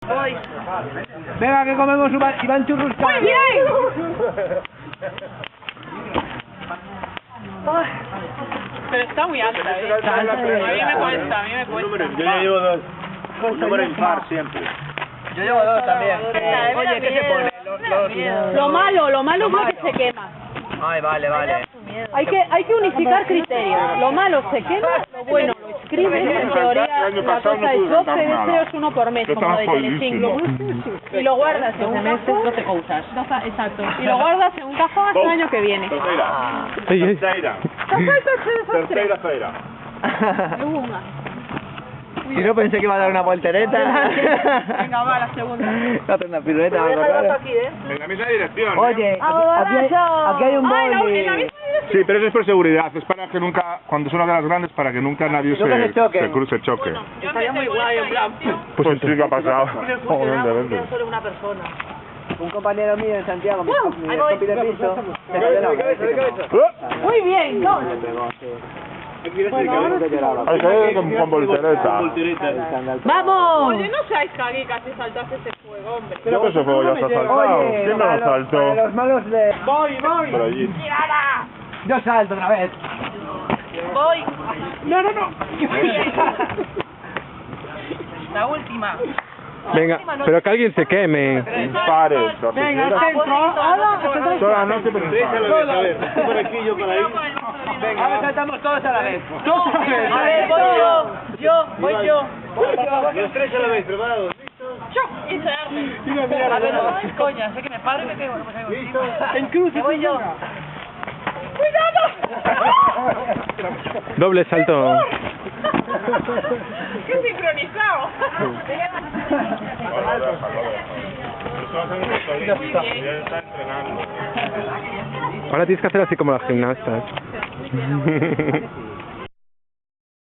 Voy. Venga, que comemos Iván Churrusca. ¡Muy bien! Pero está muy alta, ¿eh? A mí me cuesta, Yo ya llevo 2. Un número impar siempre. Yo llevo 2 también. Oye, ¿qué se pone? Lo malo es que se quema. Ay, vale. Hay que unificar criterios. Lo malo se quema, lo bueno lo escribes. En teoría, la cosa es 12 deseos, uno por mes, como de Telecinco. Y lo guardas en un cajón. 12 cosas. Exacto. Y lo guardas en un cajón hasta el año que viene. Tercera feira. Y no pensé que iba a dar una voltereta. Venga, va, la segunda. Hacer una pirueta, algo raro. En la misma dirección. Oye, aquí hay un boli. Sí, pero eso es por seguridad. Es para que nunca, cuando es una de las grandes, para que nunca nadie se choque. Estaría muy guay, en plan. Pues sí que ha pasado. Solo una persona. Un compañero mío en Santiago, mi compi de piso, se cayó la cabeza. Muy bien, no. Hay que ir con voltereta. ¡Vamos! Oye, no seáis caguicas si saltaste ese fuego, hombre. Creo que ese fuego ya está saltado. ¿Quién no lo saltó? Para los malos de... Voy. Por allí. ¡Tírala! Yo salto otra vez. Voy. No. La última. Venga, pero que alguien se queme. Dispares. Venga, centro. Toda la noche, pero dispares. Por aquí, yo por ahí. Venga, ahora saltamos todos a la vez. No, a ver, voy yo. Los tres a la vez, preparados. Y se arme. A ver, no es coña, sé que me paro y me caigo, no me caigo encima. En cruz, voy yo. ¡Cuidado! Doble salto. ¡Qué sincronizado! Está entrenando. Ahora tienes que hacer así como las gimnastas.